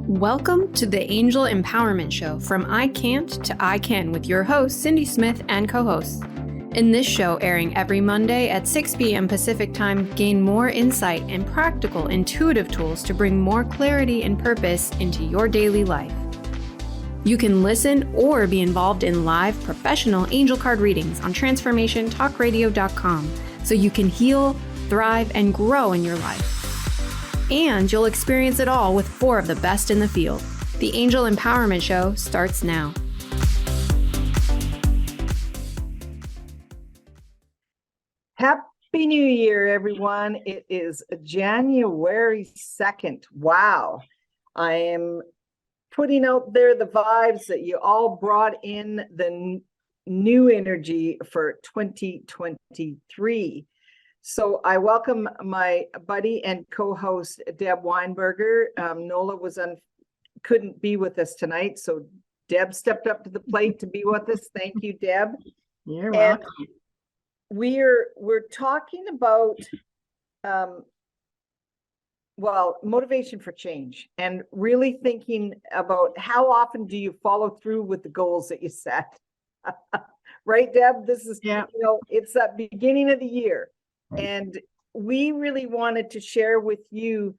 Welcome to the Angel Empowerment Show, from I Can't to I Can, with your host, Cindy Smith, and co-hosts. In this show, airing every Monday at 6 p.m. Pacific Time, gain more insight and practical, intuitive tools to bring more clarity and purpose into your daily life. You can listen or be involved in live professional angel card readings on transformationtalkradio.com so you can heal, thrive, and grow in your life. And you'll experience it all with 4 of the best in the field. The Angel Empowerment Show starts now. Happy New Year, everyone. It is January 2nd. Wow. I am putting out there the vibes that you all brought in the new energy for 2023. So I welcome my buddy and co-host, Deb Weinberger. Nola couldn't be with us tonight, so Deb stepped up to the plate to be with us. Thank you, Deb. You're welcome. We're talking about motivation for change, and really thinking about how often do you follow through with the goals that you set. Right, Deb? This is, it's that beginning of the year. And we really wanted to share with you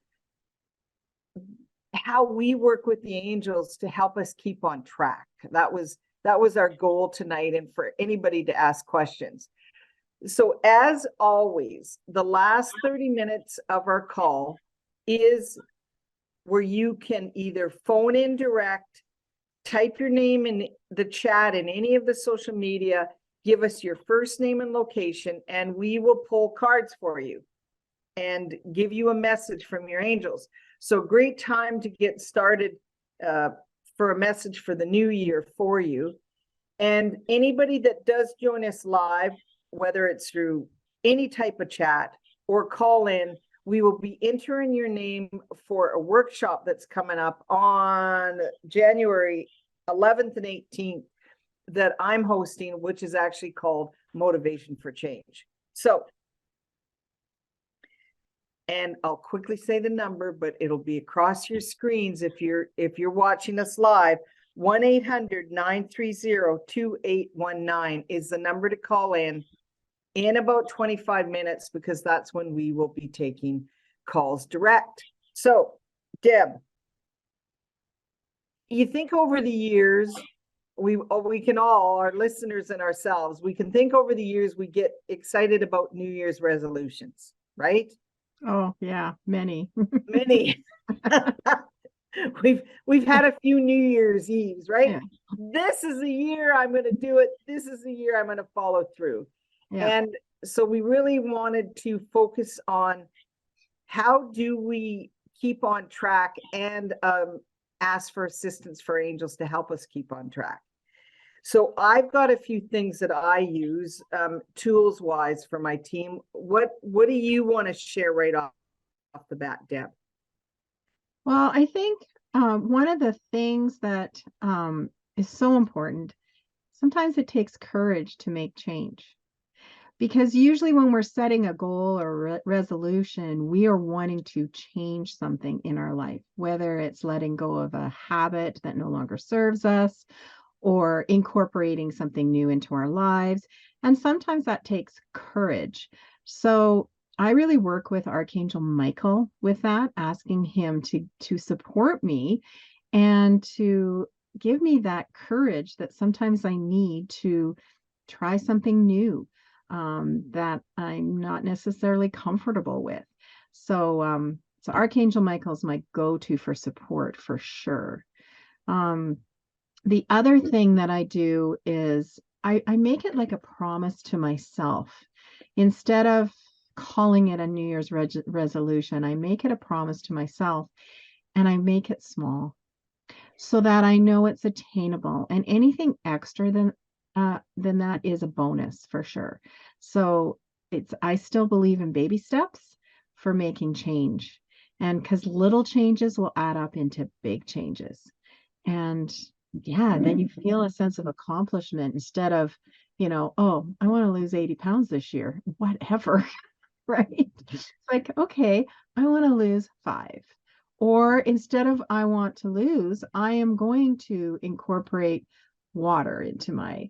how we work with the angels to help us keep on track. That was our goal tonight, and for anybody to ask questions. So as always, the last 30 minutes of our call is where you can either phone in direct, type your name in the chat in any of the social media, give us your first name and location, and we will pull cards for you and give you a message from your angels. So great time to get started for a message for the new year for you. And anybody that does join us live, whether it's through any type of chat or call in, we will be entering your name for a workshop that's coming up on January 11th and 18th. That I'm hosting, which is actually called Motivation for Change. So, and I'll quickly say the number, but it'll be across your screens if you're watching us live. 1-800-930-2819 is the number to call in about 25 minutes, because that's when we will be taking calls direct. So, Deb, you think over the years, we can all, our listeners and ourselves, we can think over the years, we get excited about New Year's resolutions, right? Oh yeah, many. Many. We've had a few New Year's Eves, right? Yeah. This is the year I'm going to do it. This is the year I'm going to follow through. Yeah. And so we really wanted to focus on how do we keep on track, and ask for assistance for angels to help us keep on track. So I've got a few things that I use tools wise for my team. What do you want to share right off the bat, Deb? Well, I think one of the things that is so important, sometimes it takes courage to make change. Because usually when we're setting a goal or resolution, we are wanting to change something in our life, whether it's letting go of a habit that no longer serves us or incorporating something new into our lives. And sometimes that takes courage. So I really work with Archangel Michael with that, asking him to support me and to give me that courage that sometimes I need to try something new. That I'm not necessarily comfortable with. So Archangel Michael's my go-to for support for sure. The other thing that I do is I make it like a promise to myself. Instead of calling it a New Year's resolution, I make it a promise to myself, and I make it small so that I know it's attainable, and anything extra than that is a bonus for sure. So I still believe in baby steps for making change, and because little changes will add up into big changes. And yeah, then you feel a sense of accomplishment instead of, oh, I want to lose 80 pounds this year, whatever, right? It's like, okay, I want to lose 5. Or instead of I want to lose, I am going to incorporate water into my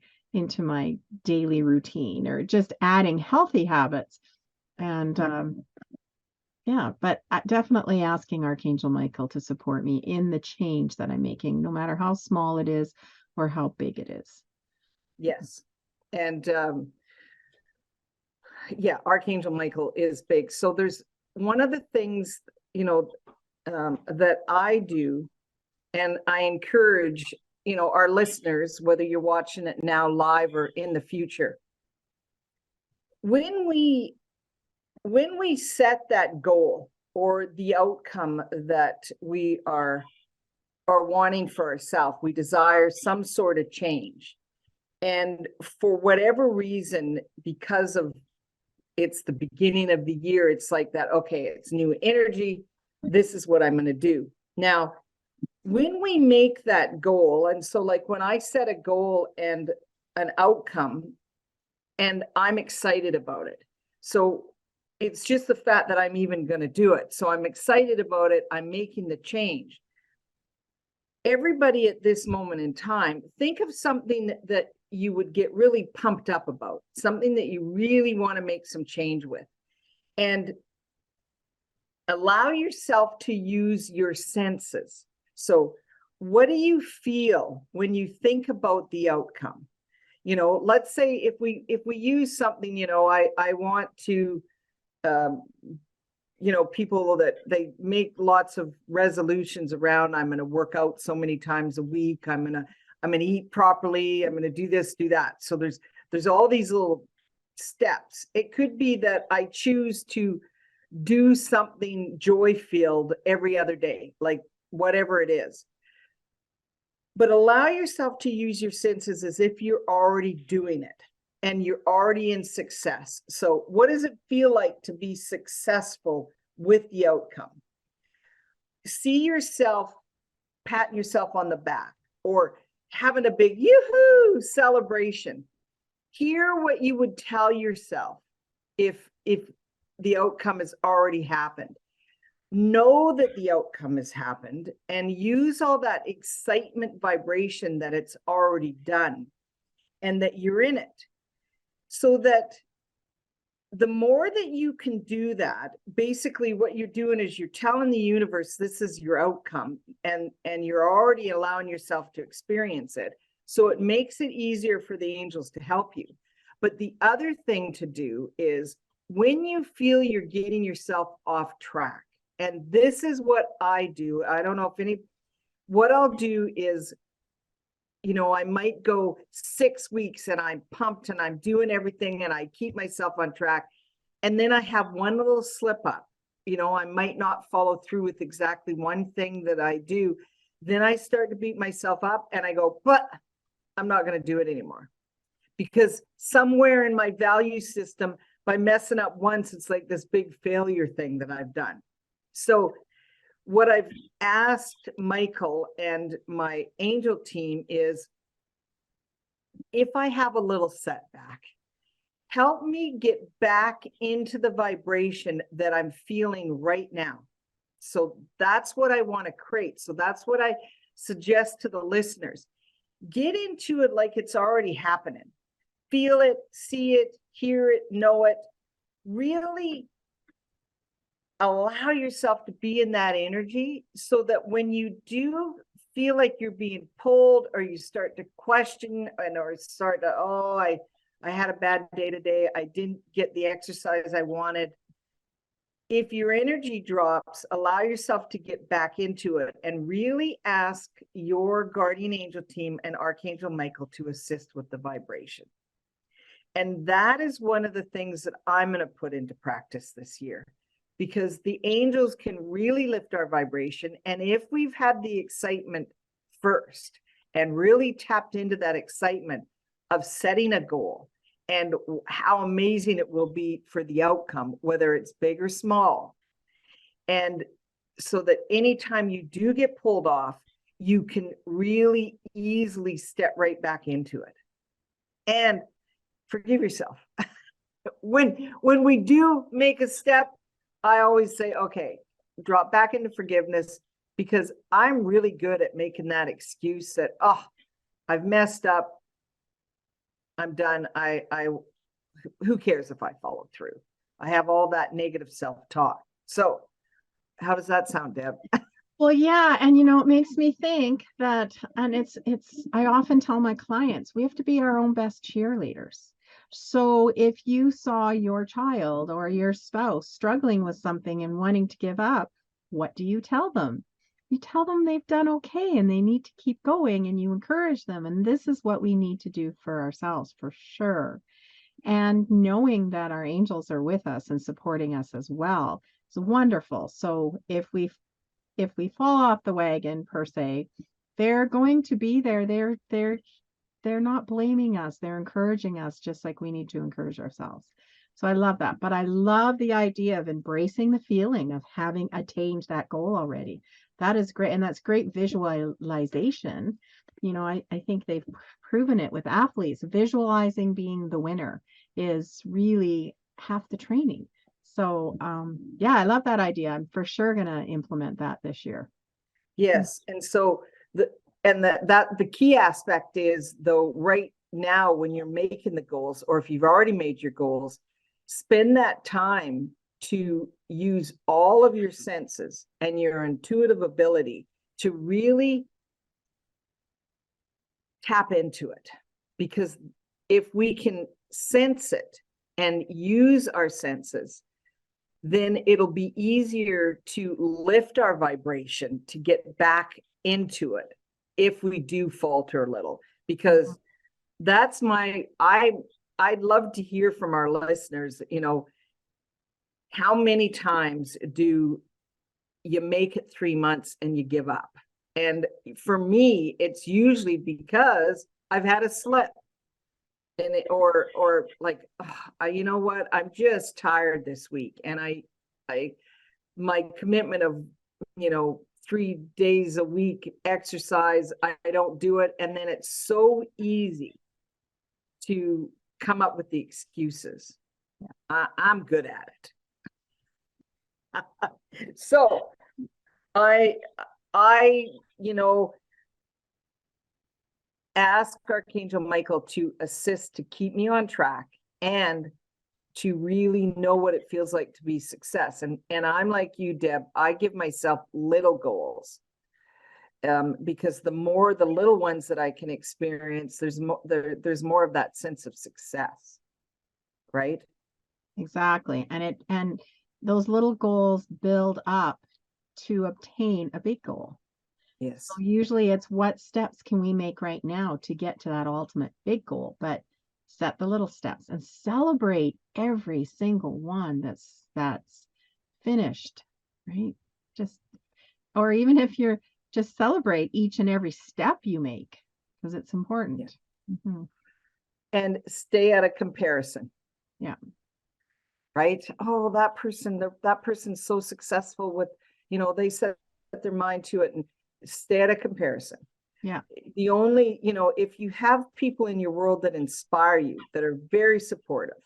daily routine, or just adding healthy habits. And yeah, but definitely asking Archangel Michael to support me in the change that I'm making, no matter how small it is or how big it is. Yes. And yeah, Archangel Michael is big. So there's one of the things, that I do, and I encourage, our listeners, whether you're watching it now live or in the future, when we set that goal or the outcome that we are wanting for ourselves, we desire some sort of change. And for whatever reason, because of it's the beginning of the year, it's like that, okay, it's new energy. This is what I'm going to do. Now, when we make that goal, and so like when I set a goal and an outcome, and I'm excited about it. So it's just the fact that I'm even going to do it. So I'm excited about it. I'm making the change. Everybody at this moment in time, think of something that you would get really pumped up about, something that you really want to make some change with, and allow yourself to use your senses. So what do you feel when you think about the outcome? Let's say if we use something, I want to, people that they make lots of resolutions around, I'm going to work out so many times a week. I'm going to eat properly. I'm going to do this, do that. So there's all these little steps. It could be that I choose to do something joy-filled every other day, like whatever it is. But allow yourself to use your senses as if you're already doing it and you're already in success. So what does it feel like to be successful with the outcome? See yourself patting yourself on the back or having a big yoo-hoo celebration. Hear what you would tell yourself if the outcome has already happened. Know that the outcome has happened and use all that excitement vibration that it's already done and that you're in it. So that the more that you can do that, basically what you're doing is you're telling the universe this is your outcome, and you're already allowing yourself to experience it. So it makes it easier for the angels to help you. But the other thing to do is when you feel you're getting yourself off track, and this is what I do. I don't know if what I'll do is, I might go 6 weeks and I'm pumped and I'm doing everything and I keep myself on track. And then I have one little slip up. I might not follow through with exactly one thing that I do. Then I start to beat myself up and I go, but I'm not going to do it anymore. Because somewhere in my value system, by messing up once, it's like this big failure thing that I've done. So what I've asked Michael and my angel team is, if I have a little setback, help me get back into the vibration that I'm feeling right now. So that's what I want to create. So that's what I suggest to the listeners. Get into it like it's already happening. Feel it, see it, hear it, know it. Really allow yourself to be in that energy so that when you do feel like you're being pulled or you start to question or start to, I had a bad day today, I didn't get the exercise I wanted. If your energy drops, allow yourself to get back into it and really ask your guardian angel team and Archangel Michael to assist with the vibration. And that is one of the things that I'm going to put into practice this year, because the angels can really lift our vibration. And if we've had the excitement first and really tapped into that excitement of setting a goal and how amazing it will be for the outcome, whether it's big or small. And so that anytime you do get pulled off, you can really easily step right back into it. And forgive yourself. When we do make a step, I always say, okay, drop back into forgiveness, because I'm really good at making that excuse that, oh, I've messed up. I'm done. Who cares if I follow through? I have all that negative self-talk. So how does that sound, Deb? Well, yeah. And, it makes me think that, and I often tell my clients, we have to be our own best cheerleaders. So if you saw your child or your spouse struggling with something and wanting to give up, what do you tell them? You tell them they've done okay and they need to keep going, and you encourage them. And this is what we need to do for ourselves, for sure. And knowing that our angels are with us and supporting us as well is wonderful. So if we fall off the wagon, per se, they're going to be there. They're not blaming us. They're encouraging us, just like we need to encourage ourselves. So I love that. But I love the idea of embracing the feeling of having attained that goal already. That is great. And that's great visualization. I think they've proven it with athletes. Visualizing being the winner is really half the training. So yeah, I love that idea. I'm for sure going to implement that this year. Yes. And so the key aspect is, though, right now, when you're making the goals, or if you've already made your goals, spend that time to use all of your senses and your intuitive ability to really tap into it. Because if we can sense it and use our senses, then it'll be easier to lift our vibration to get back into it if we do falter a little. Because that's I'd love to hear from our listeners, how many times do you make it 3 months and you give up? And for me, it's usually because I've had a slip. And or like, oh, you know what, I'm just tired this week, and my commitment of 3 days a week exercise, I don't do it. And then it's so easy to come up with the excuses. I'm good at it. So I ask Archangel Michael to assist to keep me on track and to really know what it feels like to be success. And I'm like you, Deb, I give myself little goals, because the little ones that I can experience, there's more of that sense of success, right? Exactly. And those little goals build up to obtain a big goal. Yes. So usually it's, what steps can we make right now to get to that ultimate big goal? But set the little steps and celebrate every single one that's finished, right? Or even if you're just celebrate each and every step you make, because it's important. Yeah. Mm-hmm. And stay out of comparison. Yeah. Right. Oh, that person's so successful with, they set their mind to it, and stay out of comparison. Yeah. The only, if you have people in your world that inspire you, that are very supportive,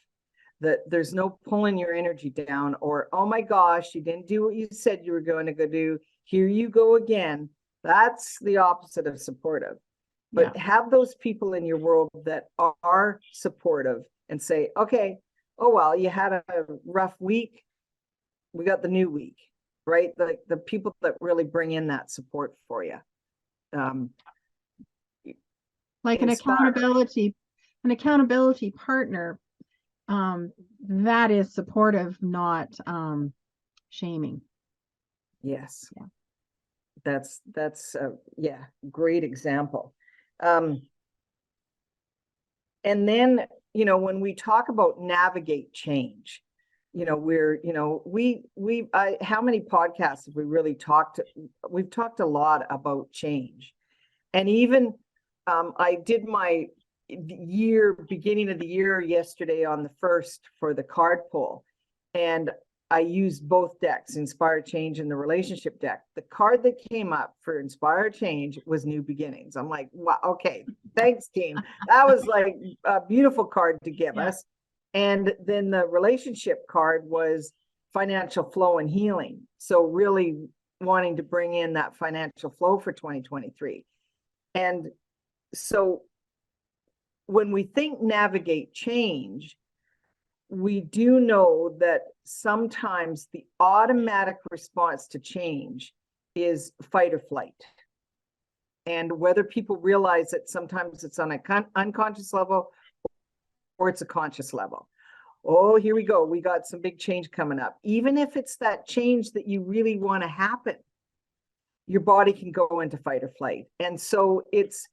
that there's no pulling your energy down, or, oh my gosh, you didn't do what you said you were going to go do, here you go again. That's the opposite of supportive. But have those people in your world that are supportive and say, okay, oh, well, you had a rough week, we got the new week, right? The people that really bring in that support for you. Like an accountability partner, that is supportive, not shaming. Yes. Yeah. That's great example. And then, when we talk about navigate change, how many podcasts have we really talked? We've talked a lot about change. And even I did my beginning of the year yesterday on the 1st for the card pull. And I used both decks, Inspire Change and the relationship deck. The card that came up for Inspire Change was New Beginnings. I'm like, wow, okay, thanks, team. That was like a beautiful card to give us. And then the relationship card was Financial Flow and Healing. So really wanting to bring in that financial flow for 2023. And so when we think navigate change, we do know that sometimes the automatic response to change is fight or flight. And whether people realize that sometimes it's on an unconscious level or it's a conscious level. Oh, here we go. We got some big change coming up. Even if it's that change that you really want to happen, your body can go into fight or flight. And so it's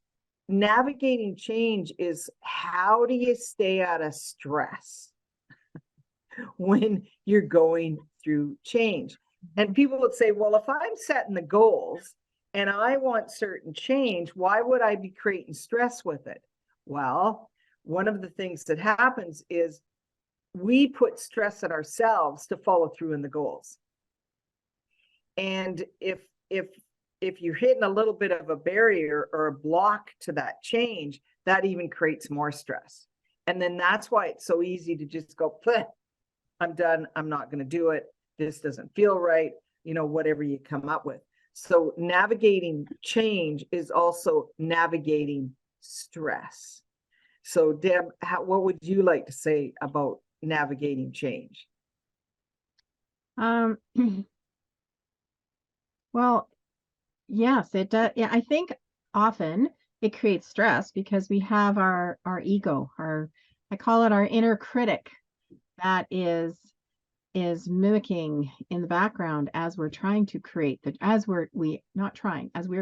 navigating change is how do you stay out of stress when you're going through change? And people would say, well, if I'm setting the goals and I want certain change, why would I be creating stress with it? Well, one of the things that happens is we put stress on ourselves to follow through in the goals. And if you're hitting a little bit of a barrier or a block to that change, that even creates more stress. And then that's why it's so easy to just go, I'm done. I'm not going to do it. This doesn't feel right. Whatever you come up with. So navigating change is also navigating stress. So Deb, what would you like to say about navigating change? Well, yes, it does. Yeah, I think often it creates stress because we have our ego, I call it our inner critic that is mimicking in the background as we're trying to create as we're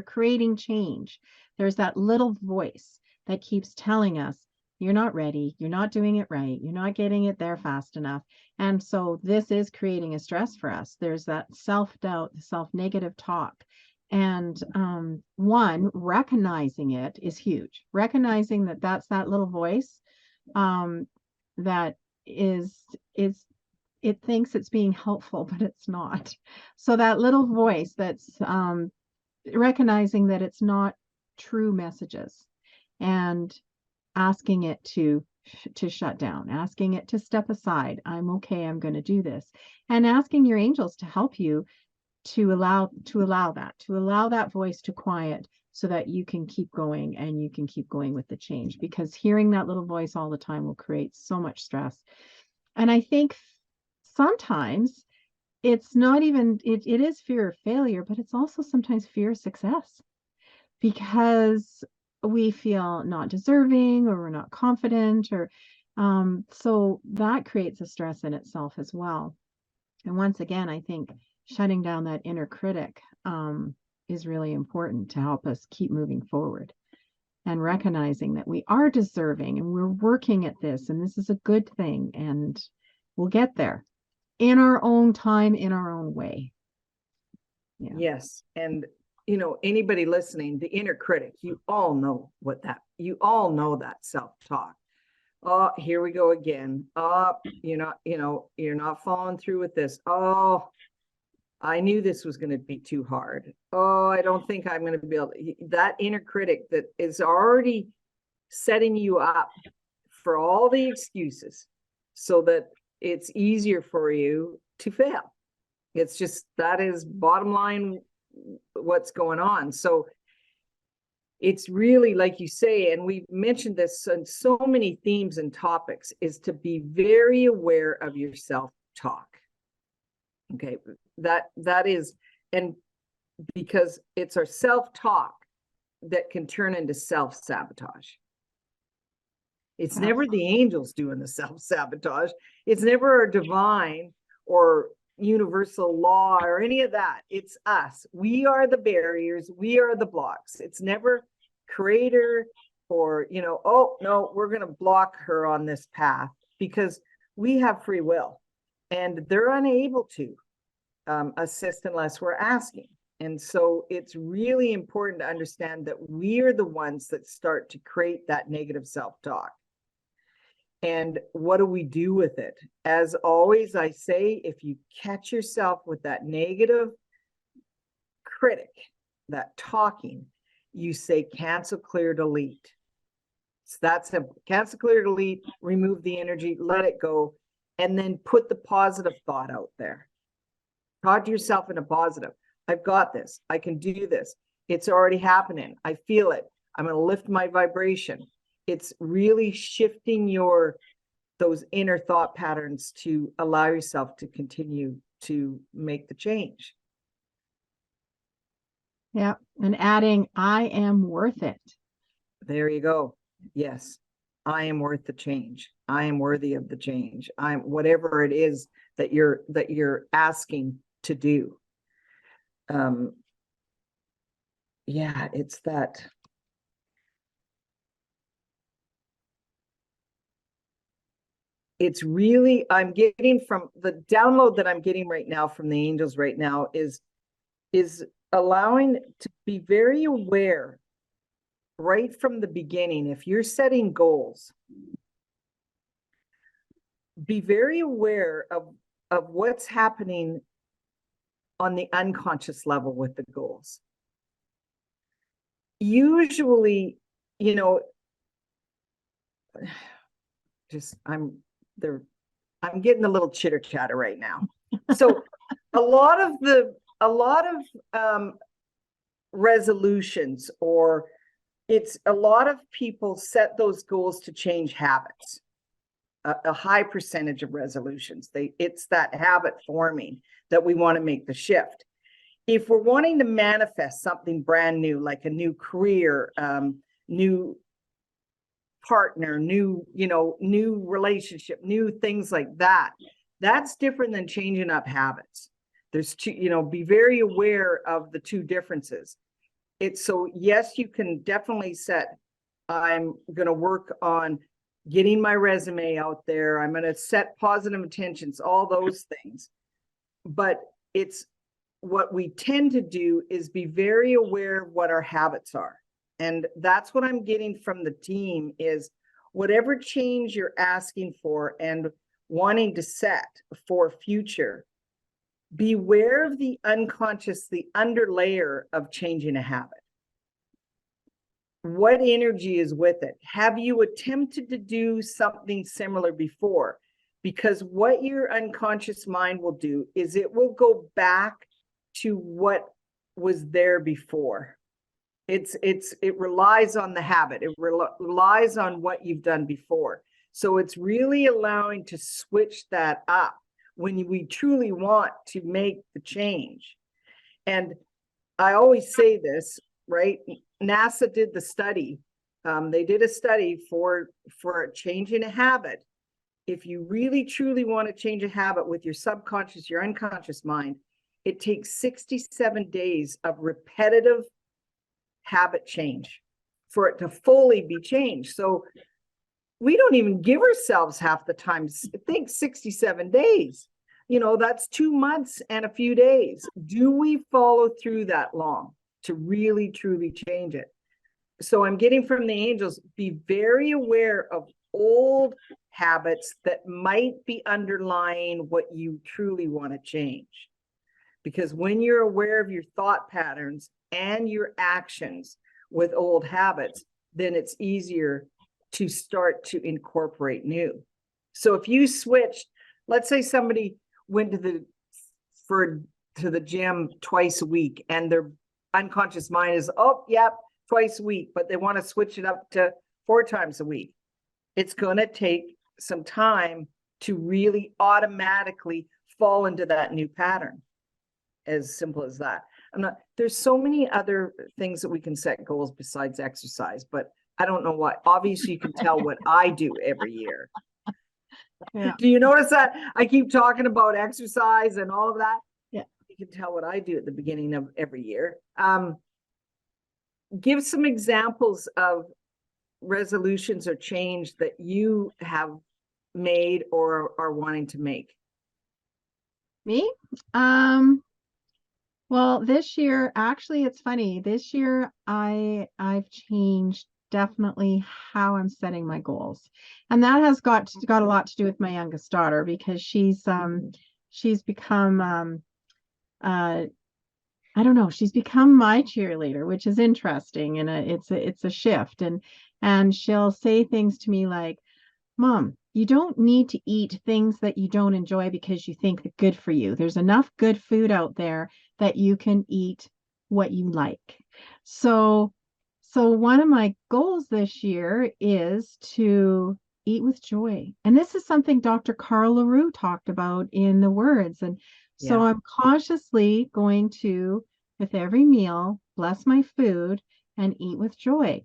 creating change. There's that little voice that keeps telling us, you're not ready, you're not doing it right, you're not getting it there fast enough. And so this is creating a stress for us. There's that self-doubt, the self-negative talk. And recognizing it is huge. Recognizing that that's that little voice that it thinks it's being helpful, but it's not. So that little voice that's recognizing that it's not true messages and asking it to shut down, asking it to step aside. I'm okay, I'm going to do this. And asking your angels to help you to allow that voice to quiet so that you can keep going and you can keep going with the change, because hearing that little voice all the time will create so much stress. And I think sometimes it's not even, it is fear of failure, but it's also sometimes fear of success, because we feel not deserving or we're not confident, or so that creates a stress in itself as well. And once again, I think shutting down that inner critic is really important to help us keep moving forward and recognizing that we are deserving and we're working at this and this is a good thing and we'll get there in our own time, in our own way. Yeah. Yes. And anybody listening, the inner critic, you all know that self-talk. Oh, here we go again. Oh, you're not following through with this. Oh, I knew this was going to be too hard. Oh, I don't think I'm going to be able to. That inner critic that is already setting you up for all the excuses so that it's easier for you to fail. It's just, that is bottom line what's going on. So it's really, like you say, and we've mentioned this in so many themes and topics, is to be very aware of your self-talk. Okay, that is, and because it's our self-talk that can turn into self-sabotage. It's never the angels doing the self-sabotage. It's never our divine or universal law or any of that. It's us. We are the barriers. We are the blocks. It's never creator or, oh, no, we're going to block her on this path, because we have free will and they're unable to assist unless we're asking. And so it's really important to understand that we are the ones that start to create that negative self-talk. And what do we do with it? As always, I say, if you catch yourself with that negative critic, that talking, you say cancel, clear, delete. So that's simple. Cancel, clear, delete, remove the energy, let it go, and then put the positive thought out there. Talk to yourself in a positive. I've got this. I can do this. It's already happening. I feel it. I'm going to lift my vibration. It's really shifting those inner thought patterns to allow yourself to continue to make the change. Yeah. And adding, I am worth it. There you go. Yes. I am worth the change. I am worthy of the change. I'm whatever it is that you're asking to do. Yeah, it's that. It's really, I'm getting from the download that I'm getting right now from the angels right now is allowing to be very aware right from the beginning. If you're setting goals, be very aware of what's happening on the unconscious level with the goals. Usually, I'm getting a little chitter chatter right now. So a lot of resolutions, or it's a lot of people set those goals to change habits. A high percentage of resolutions, it's that habit forming that we want to make the shift. If we're wanting to manifest something brand new, like a new career, new partner, new relationship, new things like that, that's different than changing up habits. There's two, be very aware of the two differences. So yes, you can definitely set, I'm going to work on getting my resume out there. I'm going to set positive intentions, all those things. But it's what we tend to do is be very aware of what our habits are. And that's what I'm getting from the team is whatever change you're asking for and wanting to set for future, beware of the unconscious, the underlayer of changing a habit. What energy is with it? Have you attempted to do something similar before? Because what your unconscious mind will do is it will go back to what was there before. It relies on the habit. It relies on what you've done before. So it's really allowing to switch that up when we truly want to make the change. And I always say this, right? NASA did the study. They did a study for changing a habit. If you really truly want to change a habit with your subconscious, your unconscious mind, it takes 67 days of repetitive habit change for it to fully be changed. So we don't even give ourselves half the time. Think 67 days. That's 2 months and a few days. Do we follow through that long to really, truly change it? So I'm getting from the angels, be very aware of old habits that might be underlying what you truly want to change. Because when you're aware of your thought patterns and your actions with old habits, then it's easier to start to incorporate new. So if you switched, let's say somebody went to the gym twice a week and their unconscious mind is, oh, yep, twice a week, but they want to switch it up to 4 times a week. It's going to take some time to really automatically fall into that new pattern. As simple as that. There's so many other things that we can set goals besides exercise, but I don't know what. Obviously, you can tell what I do every year. Yeah. Do you notice that? I keep talking about exercise and all of that. Yeah. You can tell what I do at the beginning of every year. Give some examples of resolutions or change that you have made or are wanting to make. Me? Well, this year, actually, it's funny. This year, I've changed definitely how I'm setting my goals. And that has got a lot to do with my youngest daughter, because she's become I don't know, she's become my cheerleader, which is interesting, and it's a shift. And she'll say things to me like, Mom, you don't need to eat things that you don't enjoy because you think they're good for you. There's enough good food out there that you can eat what you like. So one of my goals this year is to eat with joy. And this is something Dr. Carl LaRue talked about in the words. And so Yeah. I'm cautiously going to, with every meal, bless my food and eat with joy.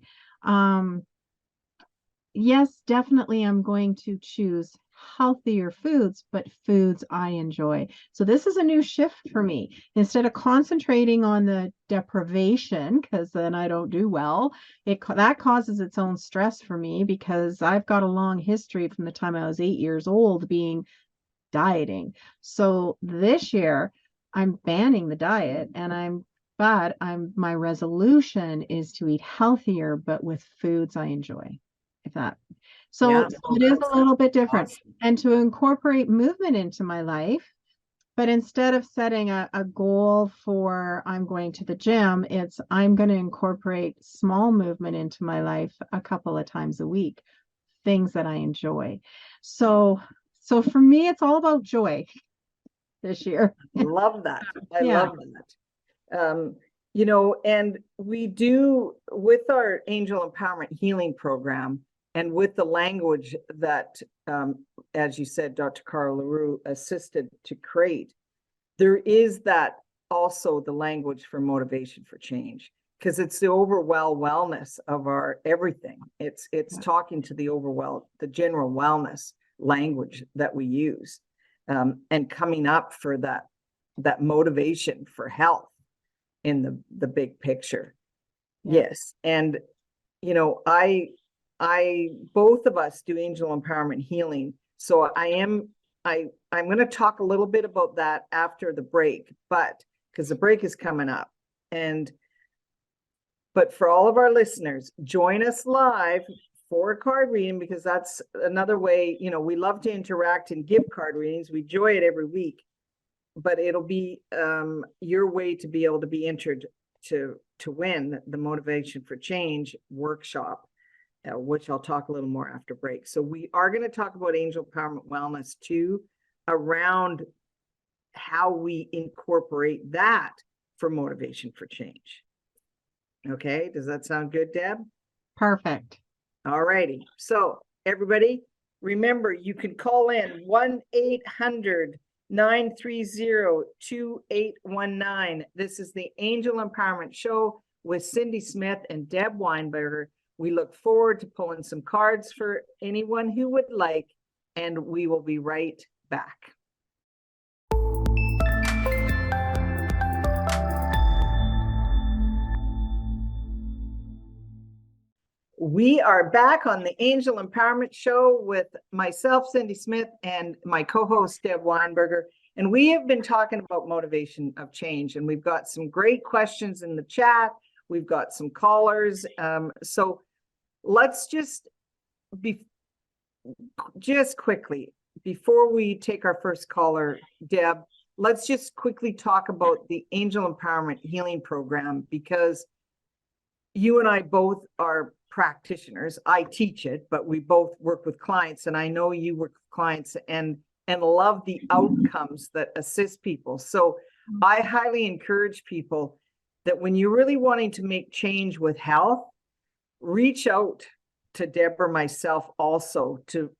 Yes, definitely I'm going to choose healthier foods, but foods I enjoy. So this is a new shift for me. Instead of concentrating on the deprivation, because then I don't do well, that causes its own stress for me, because I've got a long history from the time I was 8 years old being dieting. So this year I'm banning the diet, and my resolution is to eat healthier, but with foods I enjoy. If that so Yeah. it is a little bit different. Awesome. And to incorporate movement into my life, but instead of setting a goal for I'm going to the gym, it's I'm going to incorporate small movement into my life a couple of times a week, things that I enjoy. So for me, it's all about joy this year. Love that. I Yeah. love that. And we do, with our Angel Empowerment Healing Program, and with the language that, as you said, Dr. Carl LaRue assisted to create, there is that also the language for motivation for change, because it's the overall wellness of our everything. It's talking to the the general wellness language that we use, and coming up for that motivation for health in the big picture. Yeah. Yes. And I both of us do angel empowerment healing. So I'm going to talk a little bit about that after the break, but because the break is coming up. But for all of our listeners, join us live for a card reading, because that's another way, we love to interact and give card readings. We enjoy it every week, but it'll be your way to be able to be entered to win the Motivation for Change workshop, which I'll talk a little more after break. So we are going to talk about Angel Empowerment Wellness too, around how we incorporate that for motivation for change. Okay, does that sound good, Deb? Perfect. All righty. So everybody, remember, you can call in 1-800-930-2819. This is the Angel Empowerment Show with Cindy Smith and Deb Weinberger. We look forward to pulling some cards for anyone who would like, and we will be right back. We are back on the Angel Empowerment Show with myself, Cindy Smith, and my co-host, Deb Weinberger. And we have been talking about motivation of change, and we've got some great questions in the chat. We've got some callers. So let's just quickly, before we take our first caller, Deb, let's just quickly talk about the Angel Empowerment Healing Program, because you and I both are practitioners. I teach it, but we both work with clients, and I know you work with clients and love the outcomes that assist people. So I highly encourage people that when you're really wanting to make change with health, reach out to Deborah, myself also, to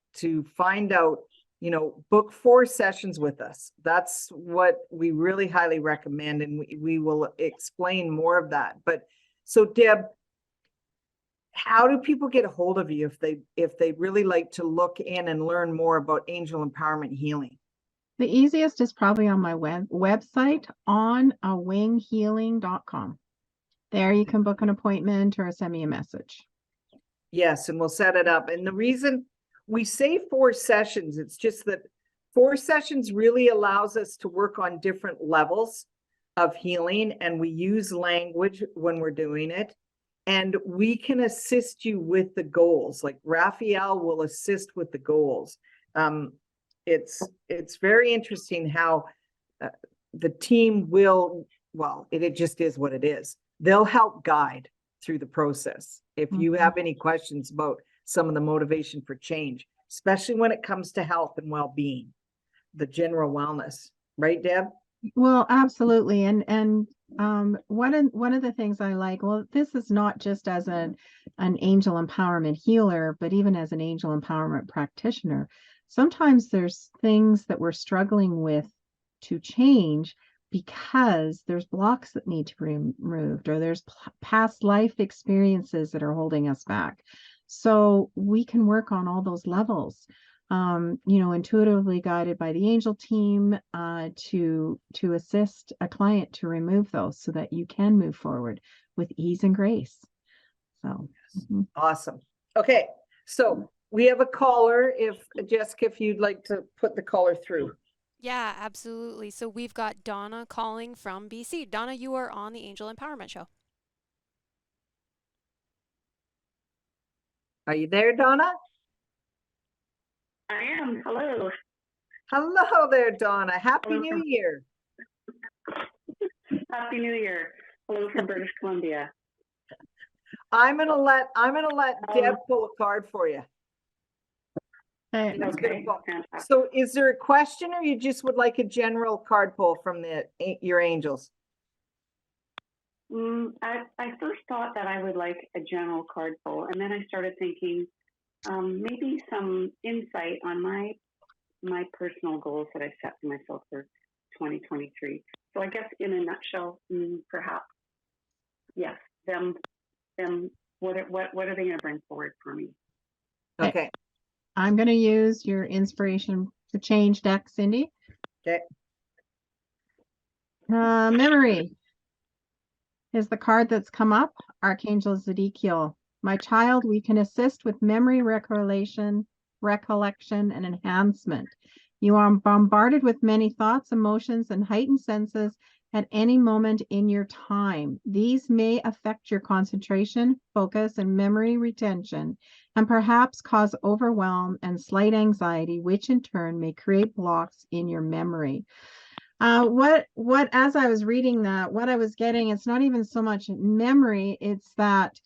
find out, book 4 sessions with us. That's what we really highly recommend, and we will explain more of that. But so Deb, how do people get a hold of you if they really like to look in and learn more about Angel Empowerment Healing? The easiest is probably on my website, onawinghealing.com. There you can book an appointment or send me a message. Yes, and we'll set it up. And the reason we say 4 sessions, it's just that 4 sessions really allows us to work on different levels of healing, and we use language when we're doing it. and we can assist you with the goals. Like Raphael will assist with the goals. It's very interesting how the team will, well, it just is what it is. They'll help guide through the process. If you have any questions about some of the motivation for change, especially when it comes to health and well-being, the general wellness, right, Deb? Well, absolutely. And one of the things I like, well, this is not just as an angel empowerment healer, but even as an angel empowerment practitioner. Sometimes there's things that we're struggling with to change because there's blocks that need to be removed, or there's past life experiences that are holding us back. So we can work on all those levels. Intuitively guided by the angel team to assist a client to remove those so that you can move forward with ease and grace. So awesome. Okay, so we have a caller. If Jessica, if you'd like to put the caller through. Yeah, absolutely. So we've got Donna calling from BC. Donna, you are on the Angel Empowerment Show. Are you there, Donna? I am. Hello. Hello there, Donna. Happy New Year. Happy New Year. Hello from British Columbia. I'm gonna let Deb pull a card for you. hey, Okay. So is there a question, or you just would like a general card pull from your angels? I first thought that I would like a general card pull, and then I started thinking maybe some insight on my personal goals that I set for myself for 2023. So I guess in a nutshell, perhaps, yes, them. What are they going to bring forward for me? Okay. I'm going to use your inspiration to change deck, Cindy. Okay. Memory is the card that's come up. Archangel Zedekiel. My child, we can assist with memory recollection, and enhancement. You are bombarded with many thoughts, emotions, and heightened senses at any moment in your time. These may affect your concentration, focus, and memory retention, and perhaps cause overwhelm and slight anxiety, which in turn may create blocks in your memory. As I was reading that, what I was getting, it's not even so much memory, it's that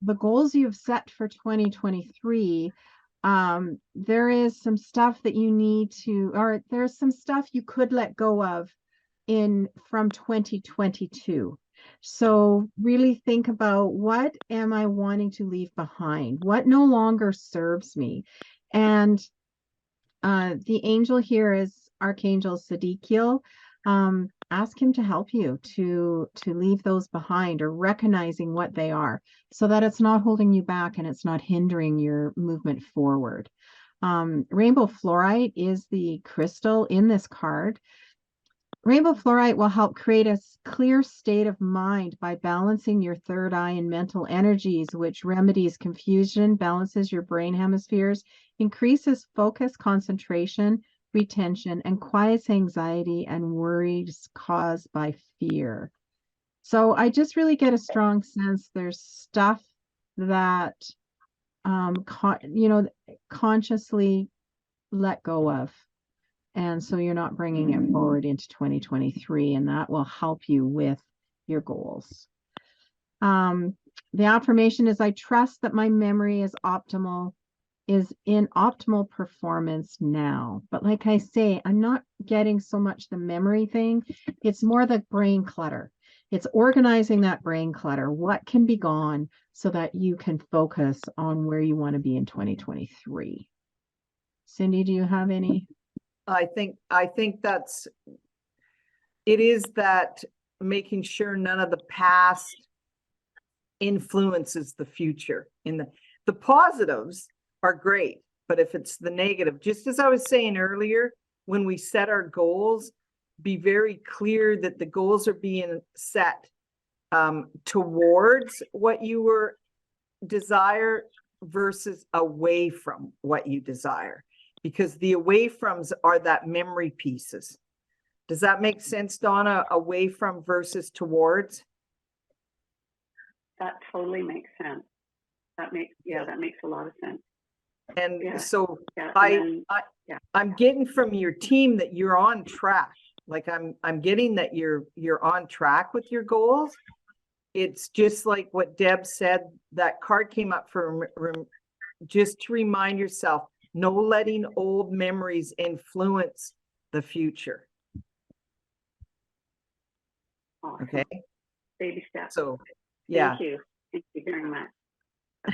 the goals you've set for 2023, there is some stuff that you need to, or there's some stuff you could let go of from 2022. So really think about, what am I wanting to leave behind? What no longer serves me? And the angel here is Archangel Zedekiel. Ask him to help you to leave those behind, or recognizing what they are, so that it's not holding you back and it's not hindering your movement forward. Rainbow fluorite is the crystal in this card. Rainbow fluorite will help create a clear state of mind by balancing your third eye and mental energies, which remedies confusion, balances your brain hemispheres, increases focus, concentration, retention, and quiets anxiety and worries caused by fear. So I just really get a strong sense there's stuff that consciously let go of. And so you're not bringing it forward into 2023, and that will help you with your goals. The affirmation is, I trust that my memory is in optimal performance now. But like I say, I'm not getting so much the memory thing. It's more the brain clutter. It's organizing that brain clutter. What can be gone so that you can focus on where you want to be in 2023. Cindy, do you have any? I think it is that making sure none of the past influences the future. The positives are great, but if it's the negative, just as I was saying earlier, when we set our goals, be very clear that the goals are being set towards what you desire versus away from what you desire. Because the away froms are that memory pieces. Does that make sense, Donna? Away from versus towards? that totally makes sense. That makes a lot of sense. And Yeah. so Yeah. I'm getting from your team that you're on track. Like I'm getting that you're on track with your goals. It's just like what Deb said, that card came up for just to remind yourself, no letting old memories influence the future. Awesome. Okay. Baby steps. So, yeah. Thank you. Thank you very much.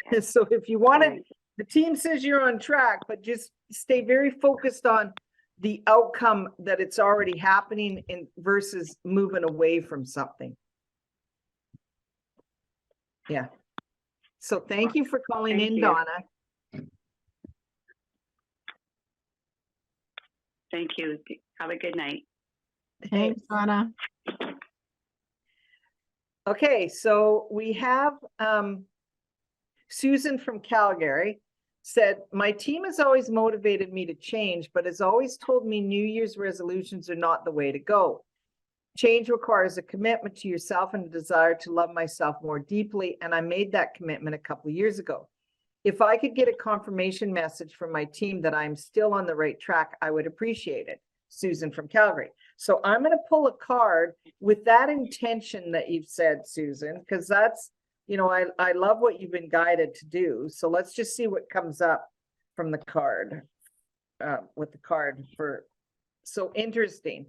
Okay. So if you wanted, the team says you're on track, but just stay very focused on the outcome that it's already happening in versus moving away from something. Yeah. So thank you for calling in, Donna. Thank you. Have a good night. Thanks, Donna. Okay, so we have Susan from Calgary said, my team has always motivated me to change, but has always told me New Year's resolutions are not the way to go. Change requires a commitment to yourself and a desire to love myself more deeply, and I made that commitment a couple of years ago. If I could get a confirmation message from my team that I'm still on the right track, I would appreciate it. Susan from Calgary. So I'm going to pull a card with that intention that you've said, Susan, because that's, you know, I love what you've been guided to do. So let's just see what comes up from the card, with the card for, so interesting.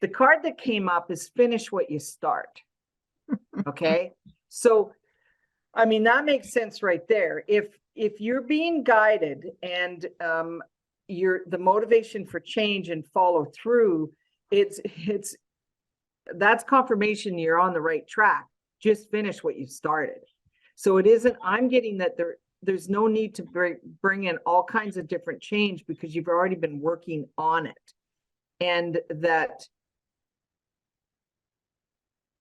The card that came up is finish what you start. Okay. So, I mean, that makes sense right there. If you're being guided and, the motivation for change and follow through, that's confirmation you're on the right track. Just finish what you started. So it isn't, I'm getting that there's no need to bring in all kinds of different change because you've already been working on it. And that,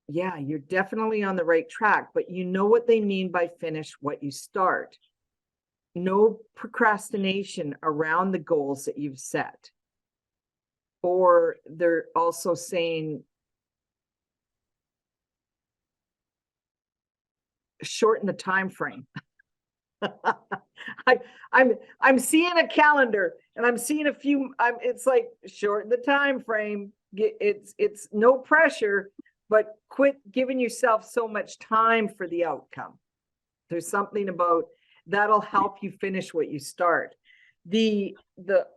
yeah, you're definitely on the right track, but you know what they mean by finish what you start. No procrastination around the goals that you've set. Or they're also saying shorten the time frame. I'm seeing a calendar and I'm seeing a few, it's like shorten the time frame. It's no pressure, but quit giving yourself so much time for the outcome. There's something about that'll help you finish what you start. The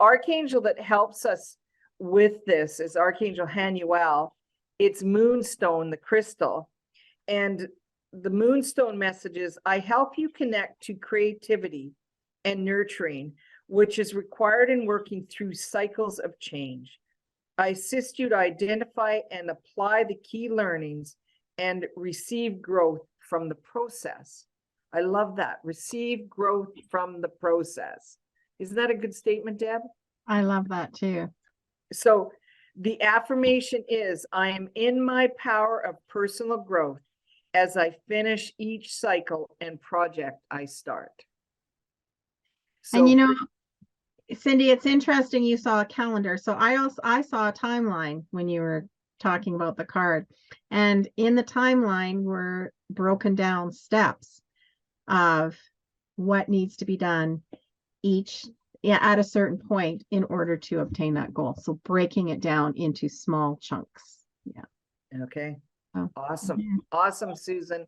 archangel that helps us with this is Archangel Hanuel. It's Moonstone, the crystal. And the Moonstone message is, I help you connect to creativity and nurturing, which is required in working through cycles of change. I assist you to identify and apply the key learnings and receive growth from the process. I love that. Receive growth from the process. Isn't that a good statement, Deb? I love that too. So the affirmation is, I am in my power of personal growth as I finish each cycle and project I start. So, and you know, Cindy, it's interesting you saw a calendar. So I saw a timeline when you were talking about the card. And in the timeline were broken down steps of what needs to be done at a certain point in order to obtain that goal. So breaking it down into small chunks. Yeah. Okay. Oh, awesome. yeah. Awesome, Susan.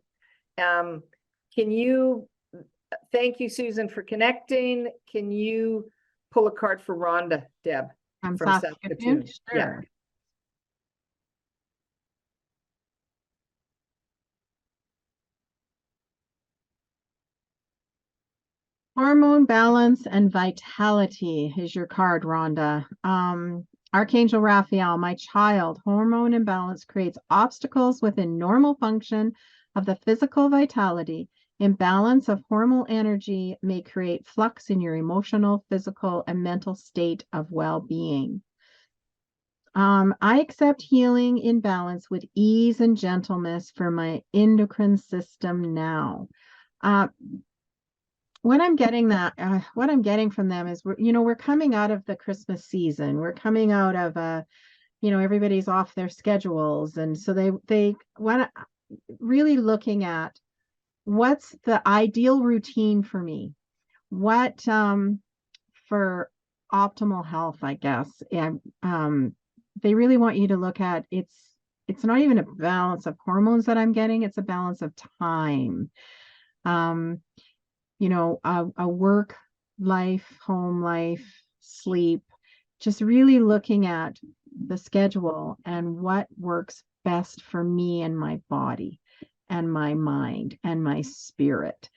Thank you, Susan, for connecting. Can you pull a card for Rhonda, Deb? From Saskatoon? Sure. Yeah. Hormone balance and vitality is your card, Rhonda. Archangel Raphael, my child, hormone imbalance creates obstacles within normal function of the physical vitality. Imbalance of hormonal energy may create flux in your emotional, physical, and mental state of well-being. I accept healing in balance with ease and gentleness for my endocrine system now. What I'm getting from them is we're coming out of the Christmas season. We're coming out of everybody's off their schedules. And so they want to really looking at what's the ideal routine for me? What for optimal health, I guess. And they really want you to look at it's not even a balance of hormones that I'm getting, it's a balance of time. A work life, home life, sleep, just really looking at the schedule and what works best for me and my body and my mind and my spirit.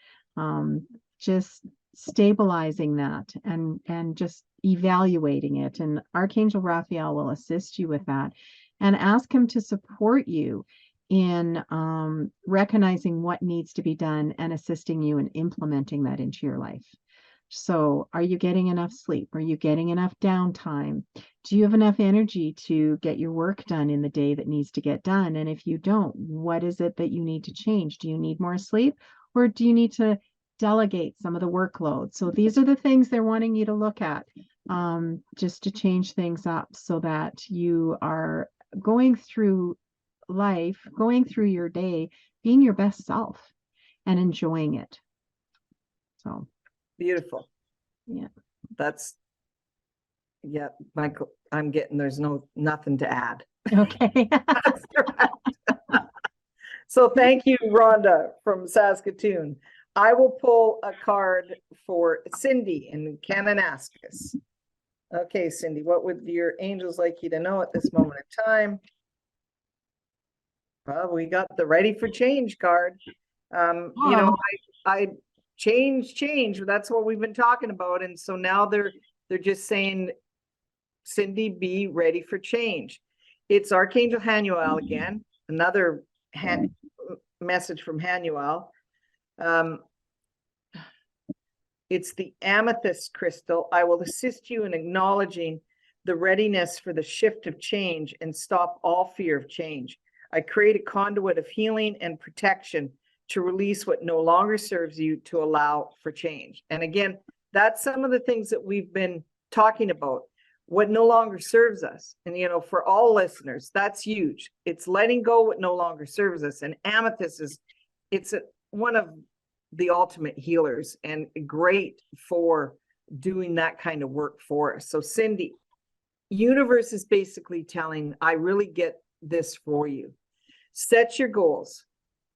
Just stabilizing that and just evaluating it. And Archangel Raphael will assist you with that, and ask him to support you in recognizing what needs to be done and assisting you in implementing that into your life. So are you getting enough sleep? Are you getting enough downtime? Do you have enough energy to get your work done in the day that needs to get done? And if you don't, what is it that you need to change? Do you need more sleep, or do you need to delegate some of the workload? So these are the things they're wanting you to look at, just to change things up so that you are going through life, going through your day, being your best self and enjoying it. So Beautiful. yeah. Michael, I'm getting, there's nothing to add. Okay. That's correct. So thank you, Rhonda from Saskatoon. I will pull a card for Cindy in Kananaskis. Okay, Cindy, what would your angels like you to know at this moment in time? Well, we got the ready for change card. I change. That's what we've been talking about. And so now they're just saying, Cindy, be ready for change. It's Archangel Hanuel again, another message from Hanuel. It's the amethyst crystal. I will assist you in acknowledging the readiness for the shift of change and stop all fear of change. I create a conduit of healing and protection to release what no longer serves you, to allow for change. And again, that's some of the things that we've been talking about, what no longer serves us. And, for all listeners, that's huge. It's letting go what no longer serves us. And amethyst it's one of the ultimate healers and great for doing that kind of work for us. So Cindy, universe is basically telling, I really get this for you. Set your goals,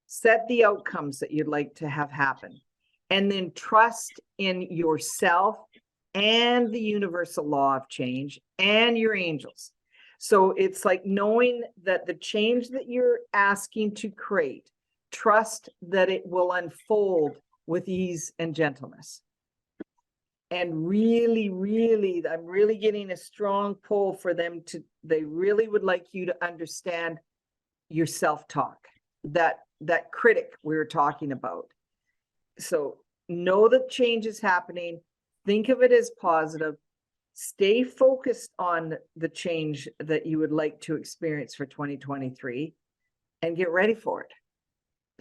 set the outcomes that you'd like to have happen, and then trust in yourself and the universal law of change and your angels. So it's like knowing that the change that you're asking to create, trust that it will unfold with ease and gentleness. And really, really, I'm really getting a strong pull for them they really would like you to understand your self-talk, that critic we were talking about. So know that change is happening. Think of it as positive. Stay focused on the change that you would like to experience for 2023 and get ready for it.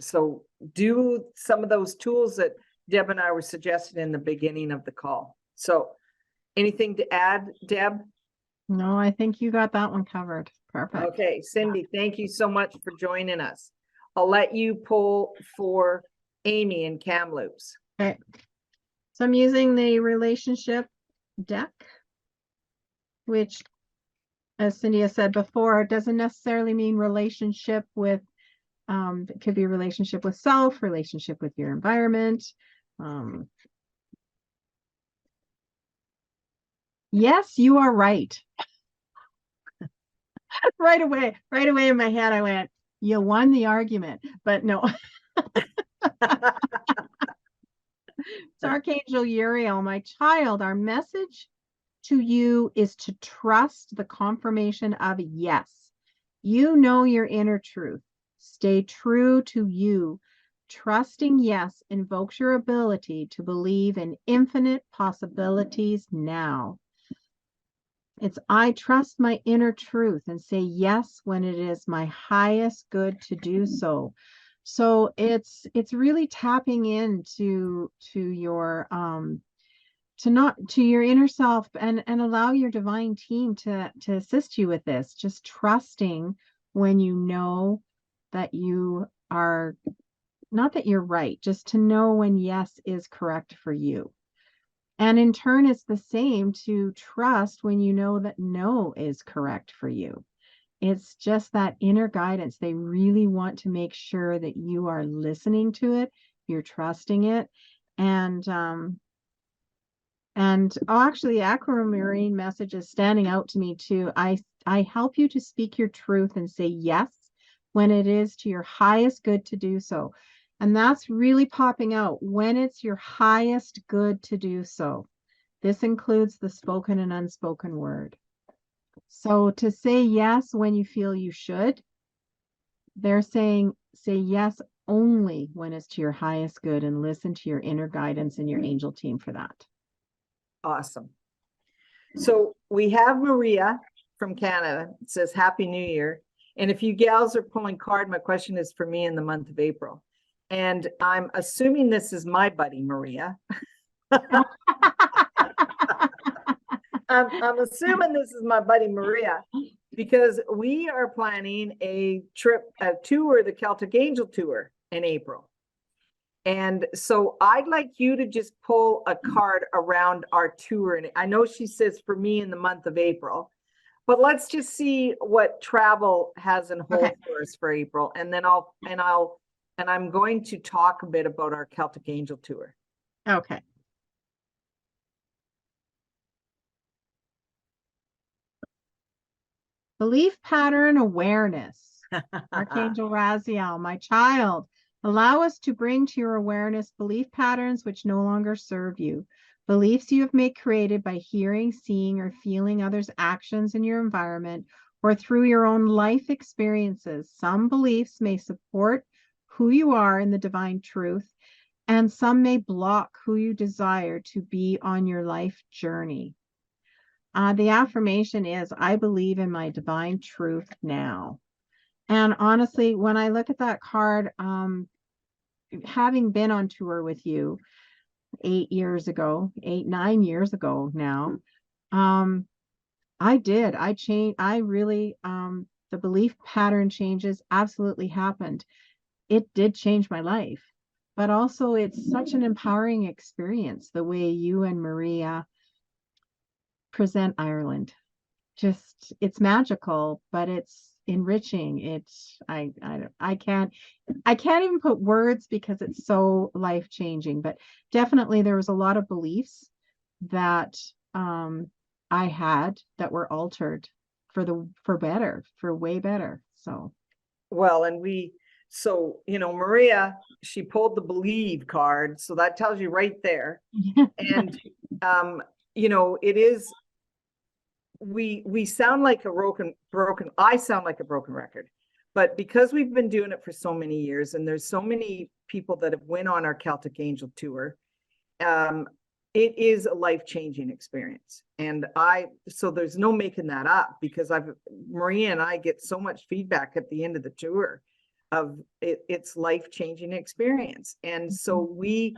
So do some of those tools that Deb and I were suggesting in the beginning of the call. So anything to add, Deb? No, I think you got that one covered. Perfect. Okay, Cindy, thank you so much for joining us. I'll let you pull for Amy in Kamloops. Okay. So I'm using the relationship deck, which, as Cindy has said before, doesn't necessarily mean relationship with, it could be relationship with self, relationship with your environment. Yes, you are right. Right away in my head, I went, you won the argument, but no. It's Archangel Uriel, my child. Our message to you is to trust the confirmation of yes. You know your inner truth. Stay true to you. Trusting yes invokes your ability to believe in infinite possibilities now. It's I trust my inner truth and say yes when it is my highest good to do so. So it's really tapping into your to your inner self and allow your divine team to assist you with this. Just trusting when you know that you are not that you're right, just to know when yes is correct for you. And in turn, it's the same to trust when you know that no is correct for you. It's just that inner guidance. They really want to make sure that you are listening to it, you're trusting it. And actually, aquamarine message is standing out to me too. I help you to speak your truth and say yes when it is to your highest good to do so. And that's really popping out when it's your highest good to do so. This includes the spoken and unspoken word. So to say yes when you feel you should, they're saying say yes only when it's to your highest good and listen to your inner guidance and your angel team for that. Awesome. So we have Maria from Canada. It says Happy New Year. And if you gals are pulling card, my question is for me in the month of April. And I'm assuming this is my buddy, Maria. I'm assuming this is my buddy Maria, because we are planning a tour, the Celtic Angel Tour in April. And so I'd like you to just pull a card around our tour. And I know she says for me in the month of April, but let's just see what travel has in hold for us for April. And then I'm going to talk a bit about our Celtic Angel Tour. Okay. Belief pattern awareness. Archangel Raziel, my child, allow us to bring to your awareness belief patterns which no longer serve you. Beliefs you have made created by hearing, seeing, or feeling others' actions in your environment or through your own life experiences. Some beliefs may support who you are in the divine truth, and some may block who you desire to be on your life journey. The affirmation is, I believe in my divine truth now. And honestly, when I look at that card, having been on tour with you 9 years ago now, I changed. The belief pattern changes absolutely happened. It did change my life, but also it's such an empowering experience, the way you and Maria present Ireland. Just, it's magical, but it's enriching. I can't even put words because it's so life-changing, but definitely there was a lot of beliefs that I had that were altered for way better. So well, and Maria, she pulled the believe card, so that tells you right there. And it is, we sound like a I sound like a broken record, but because we've been doing it for so many years and there's so many people that have went on our Celtic Angel Tour, it is a life-changing experience. And so there's no making that up, because Maria and I get so much feedback at the end of the tour of it's life-changing experience. And so we've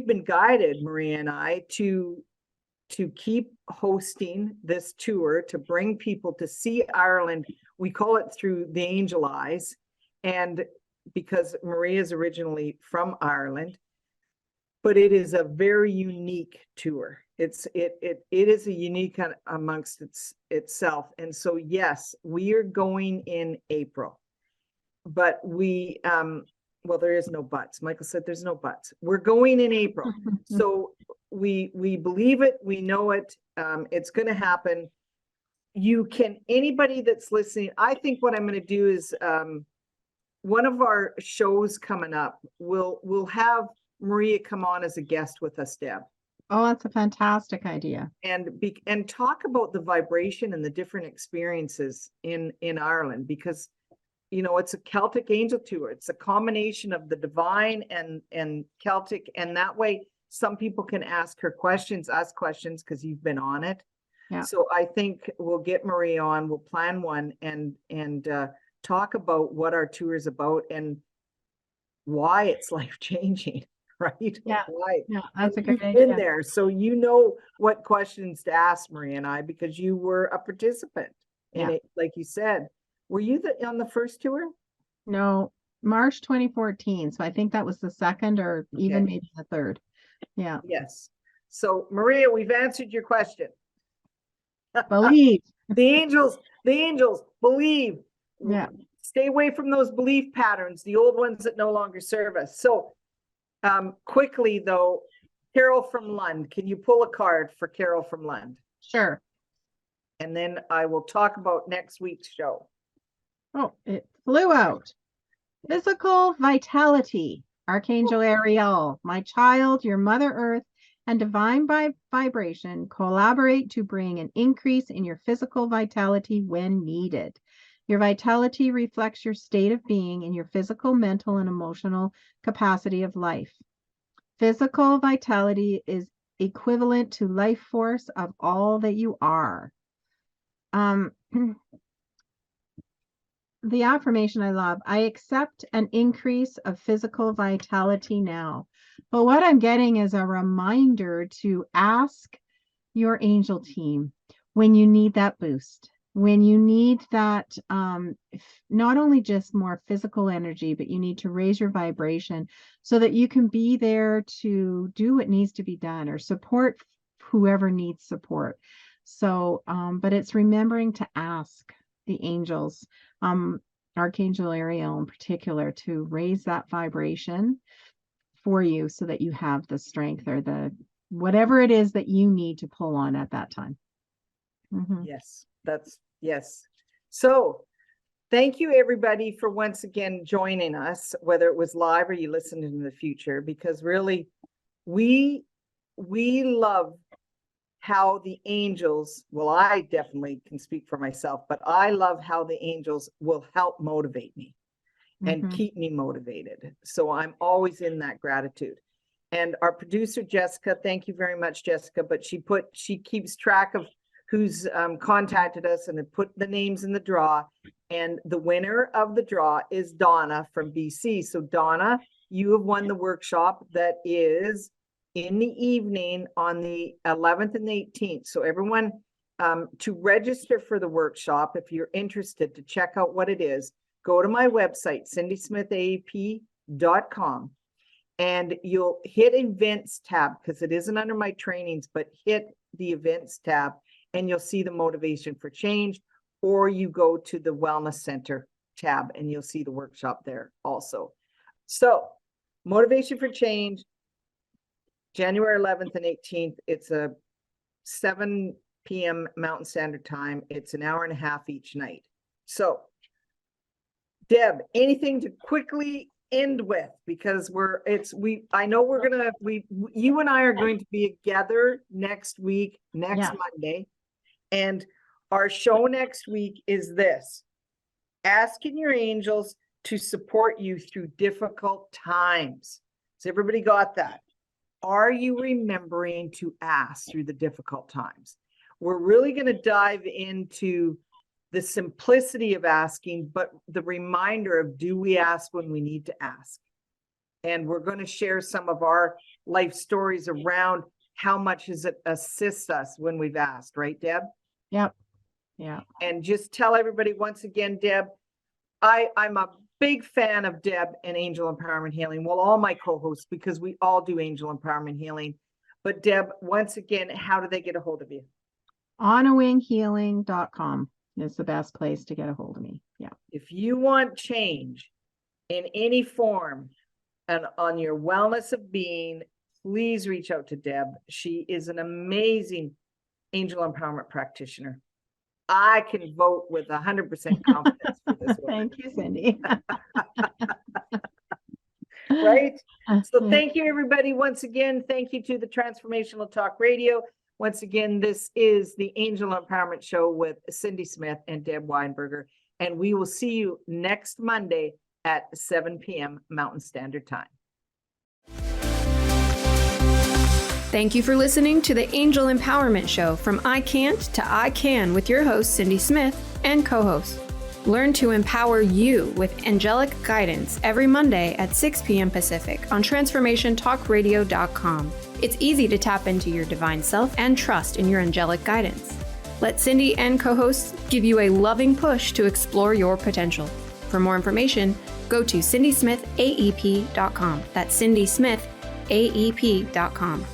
been guided, Maria and I, to keep hosting this tour, to bring people to see Ireland. We call it through the angel eyes. And because Maria is originally from Ireland, but it is a very unique tour. It is a unique amongst itself. And so, yes, we are going in April, but well, there is no buts. Michael said there's no buts. We're going in April. So we believe it, we know it, it's going to happen. Anybody that's listening, I think what I'm going to do is, one of our shows coming up, we'll have Maria come on as a guest with us, Deb. Oh, that's a fantastic idea. And talk about the vibration and the different experiences in Ireland, because it's a Celtic Angel Tour. It's a combination of the divine and Celtic, and that way some people can ask questions because you've been on it. Yeah. So I think we'll get Maria on, we'll plan one and talk about what our tour is about and why it's life-changing, right? Yeah. Why? Yeah, that's a good You've idea. been there, so you know what questions to ask Maria and I, because you were a participant in it, like you said. Were you on the first tour? No, March 2014. So I think that was the second or even Okay. maybe the third. Yeah. Yes. So Maria, we've answered your question. Believe. The angels believe. Yeah. Stay away from those belief patterns, the old ones that no longer serve us. So quickly though, Carol from Lund, can you pull a card for Carol from Lund? Sure. And then I will talk about next week's show. Oh, it flew out. Physical vitality. Archangel Ariel, my child, your Mother Earth and divine vibration collaborate to bring an increase in your physical vitality when needed. Your vitality reflects your state of being in your physical, mental, and emotional capacity of life. Physical vitality is equivalent to life force of all that you are. The affirmation I love, I accept an increase of physical vitality now. But what I'm getting is a reminder to ask your angel team when you need that boost, when you need that, not only just more physical energy, but you need to raise your vibration so that you can be there to do what needs to be done or support whoever needs support. So, but it's remembering to ask the angels, Archangel Ariel in particular, to raise that vibration for you so that you have the strength or the whatever it is that you need to pull on at that time. Yes, yes. So thank you everybody for once again joining us, whether it was live or you listened in the future, because really we love how the angels, well, I definitely can speak for myself, but I love how the angels will help motivate me and keep me motivated. So I'm always in that gratitude. And our producer, Jessica, thank you very much, Jessica, but she keeps track of who's contacted us and put the names in the draw. And the winner of the draw is Donna from BC. So Donna, you have won the workshop that is in the evening on the 11th and 18th. So everyone, to register for the workshop, if you're interested to check out what it is, go to my website, cindysmithaap.com, and you'll hit events tab because it isn't under my trainings, but hit the events tab and you'll see the motivation for change, or you go to the wellness center tab and you'll see the workshop there also. So motivation for change, January 11th and 18th, it's a 7 p.m. Mountain Standard Time. It's an hour and a half each night. So, Deb, anything to quickly end with? Because I know we're gonna, you and I are going to be together next week, next Monday. And our show next week is this: asking your angels to support you through difficult times. So everybody got that? Are you remembering to ask through the difficult times? We're really going to dive into the simplicity of asking, but the reminder of, do we ask when we need to ask? And we're going to share some of our life stories around how much does it assist us when we've asked, right, Deb? Yep. Yeah. And just tell everybody once again, Deb, I'm a big fan of Deb and Angel Empowerment Healing. Well, all my co-hosts, because we all do Angel Empowerment Healing. But Deb, once again, how do they get a hold of you? onawinghealing.com is the best place to get a hold of me. Yeah. If you want change in any form and on your wellness of being, please reach out to Deb. She is an amazing Angel Empowerment practitioner. I can vote with 100% confidence for this one. Thank you, Cindy. Right? So thank you, everybody. Once again, thank you to the Transformational Talk Radio. Once again, this is the Angel Empowerment Show with Cindy Smith and Deb Weinberger. And we will see you next Monday at 7 p.m. Mountain Standard Time. Thank you for listening to the Angel Empowerment Show from I Can't to I Can with your host, Cindy Smith, and co-host. Learn to empower you with angelic guidance every Monday at 6 p.m. Pacific on TransformationTalkRadio.com. It's easy to tap into your divine self and trust in your angelic guidance. Let Cindy and co-hosts give you a loving push to explore your potential. For more information, go to cindysmithaep.com. That's cindysmithaep.com.